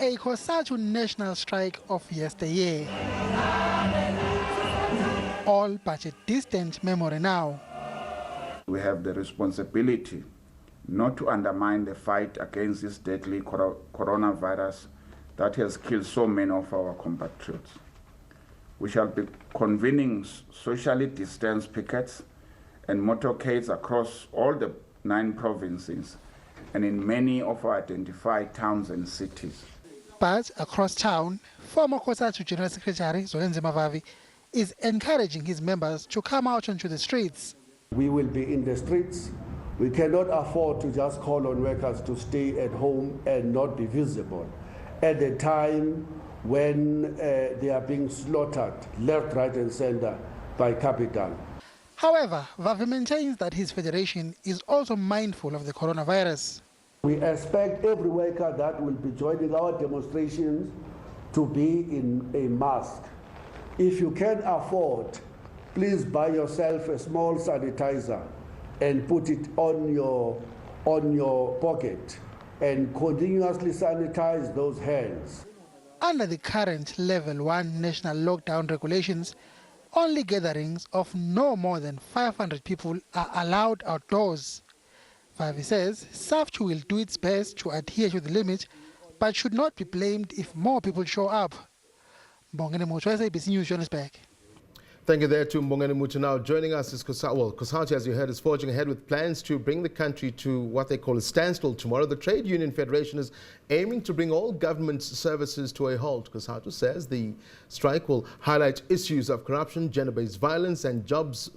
a COSATU national strike of yesteryear. All but a distant memory now. We have the responsibility not to undermine the fight against this deadly coronavirus that has killed so many of our compatriots. We shall be convening socially distanced pickets and motorcades across all the 9 provinces and in many of our identified towns and cities. But across town, former COSATU General Secretary Zolenze Mavavi is encouraging his members to come out onto the streets. We will be in the streets. We cannot afford to just call on workers to stay at home and not be visible at a time when they are being slaughtered left, right and center by capital. However, Vavi maintains that his federation is also mindful of the coronavirus. We expect every worker that will be joining our demonstrations to be in a mask. If you can afford, please buy yourself a small sanitizer and put it on your pocket and continuously sanitize those hands. Under the current Level 1 national lockdown regulations, only gatherings of no more than 500 people are allowed outdoors. Vavi says SABC will do its best to adhere to the limit, but should not be blamed if more people show up. Mbongeni Mutu, SABC News, Johannesburg. Thank you there to Mbongeni Mutu. Now joining us is COSATU. Well, COSATU, as you heard, is forging ahead with plans to bring the country to what they call a standstill tomorrow. The Trade Union Federation is aiming to bring all government services to a halt. COSATU says the strike will highlight issues of corruption, gender-based violence and the jobs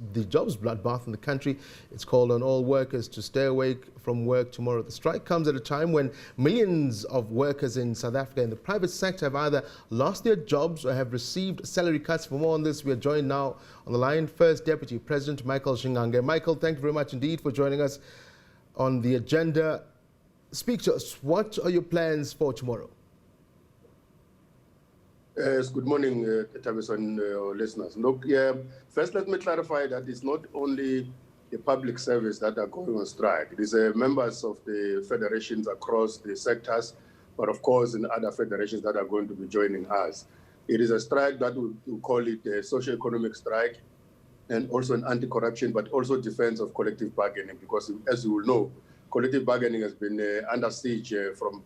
bloodbath in the country. It's called on all workers to stay awake from work tomorrow. The strike comes at a time when millions of workers in South Africa in the private sector have either lost their jobs or have received salary cuts. For more on this, we are joined now on the line, First Deputy President Michael Shingange. Michael, thank you very much indeed for joining us on the agenda. Speak to us. What are your plans for tomorrow? Yes, good morning, Tavis and listeners. Look, first let me clarify that it's not only the public service that are going on strike. It is members of the federations across the sectors, but of course in other federations that are going to be joining us. It is a strike that we call it a socio-economic strike and also an anti-corruption, but also defense of collective bargaining, because as you will know, collective bargaining has been under siege from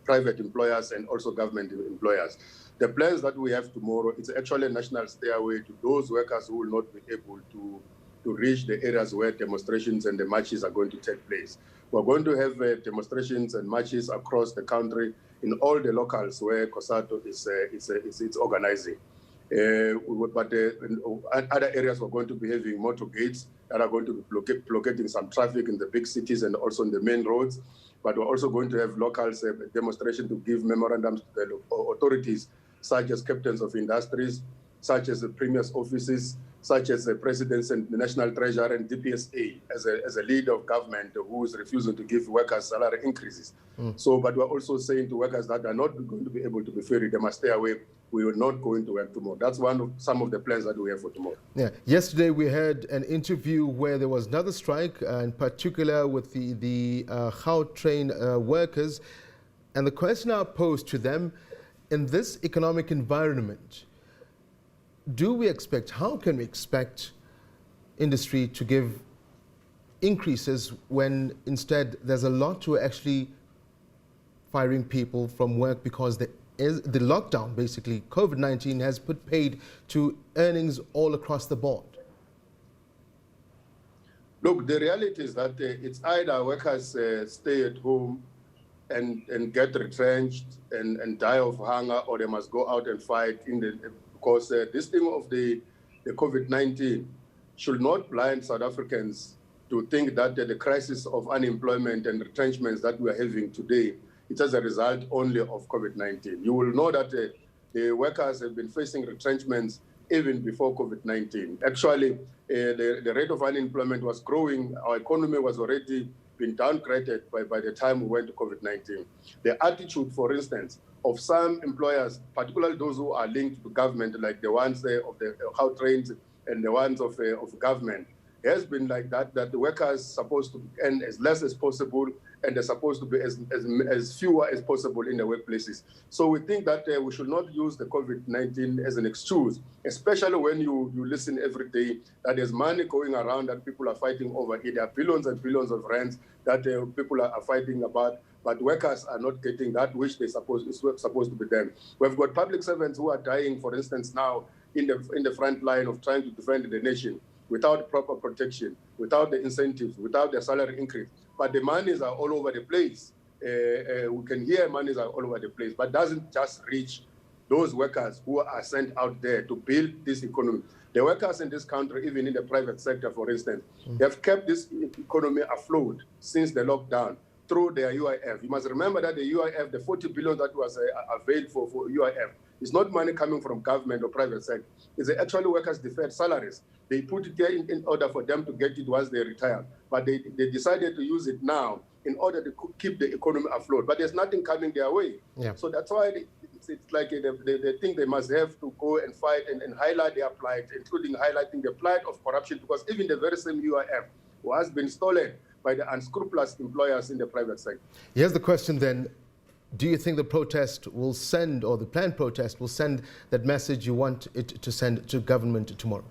private employers and also government employers. The plans that we have tomorrow, it's actually a national stairway to those workers who will not be able to reach the areas where demonstrations and the marches are going to take place. We're going to have demonstrations and marches across the country in all the locales where COSATU is organizing. But in other areas, we're going to be having motor gates that are going to be blockading some traffic in the big cities and also in the main roads. But we're also going to have locals demonstration to give memorandums to the authorities, such as captains of industries, such as the premier's offices, such as the presidents and the national treasurer and DPSA as a leader of government who is refusing to give workers salary increases. So, but we're also saying to workers that are not going to be able to be ferried, they must stay away. We are not going to work tomorrow. That's some of the plans that we have for tomorrow. Yeah. Yesterday we had an interview where there was another strike, in particular with the halt train workers. And the question I posed to them, in this economic environment, how can we expect industry to give increases when instead there's a lot to actually firing people from work because the lockdown, basically, COVID-19 has put paid to earnings all across the board? Look, the reality is that it's either workers stay at home and get retrenched and die of hunger, or they must go out and fight because this thing of the COVID-19 should not blind South Africans to think that the crisis of unemployment and retrenchments that we are having today, it's as a result only of COVID-19. You will know that the workers have been facing retrenchments even before COVID-19. Actually, the rate of unemployment was growing. Our economy was already been downgraded by the time we went to COVID-19. The attitude, for instance, of some employers, particularly those who are linked to government, like the ones of the how trained and the ones of government, has been like that the workers are supposed to earn as less as possible, and they're supposed to be as fewer as possible in the workplaces. So we think that we should not use the COVID-19 as an excuse, especially when you listen every day that there's money going around that people are fighting over. There are billions and billions of rands that people are fighting about, but workers are not getting that which is supposed to be done. We've got public servants who are dying, for instance, now in the front line of trying to defend the nation without proper protection, without the incentives, without the salary increase. But the monies are all over the place. We can hear monies are all over the place, but doesn't just reach those workers who are sent out there to build this economy. The workers in this country, even in the private sector, for instance, they have kept this economy afloat since the lockdown through their UIF. You must remember that the UIF, the 40 billion that was availed for UIF, is not money coming from government or private sector. It's the actual workers' deferred salaries. They put it there in order for them to get it once they retire. But they decided to use it now in order to keep the economy afloat. But there's nothing coming their way. Yeah. So that's why it's like they think they must have to go and fight and highlight their plight, including highlighting the plight of corruption, because even the very same UIF has been stolen by the unscrupulous employers in the private sector. Here's the question then. Do you think the protest will send, or the planned protest will send that message you want it to send to government tomorrow?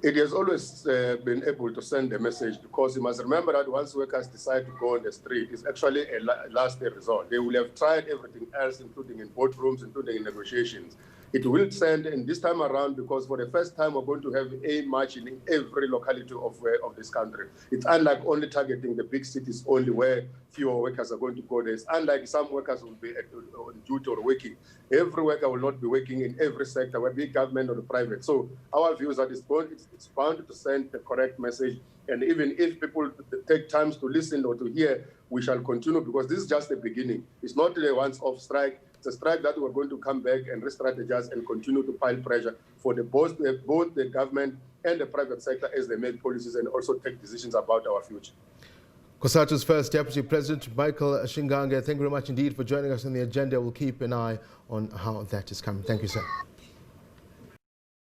It has always been able to send a message, because you must remember that once workers decide to go on the street, it's actually a last resort. They will have tried everything else, including in boardrooms, including in negotiations. It will send, and this time around, because for the first time we're going to have a march in every locality of this country. It's unlike only targeting the big cities only, where fewer workers are going to go there. It's unlike some workers will be on duty or working. Every worker will not be working in every sector, whether be government or the private. So our view is that it's bound to send the correct message. And even if people take time to listen or to hear, we shall continue, because this is just the beginning. It's not a once-off strike. It's a strike that we're going to come back and re-strategize and continue to pile pressure for both the government and the private sector as they make policies and also take decisions about our future. COSATU's first Deputy President, Michael Shingange, thank you very much indeed for joining us on the agenda. We'll keep an eye on how that is coming. Thank you, sir.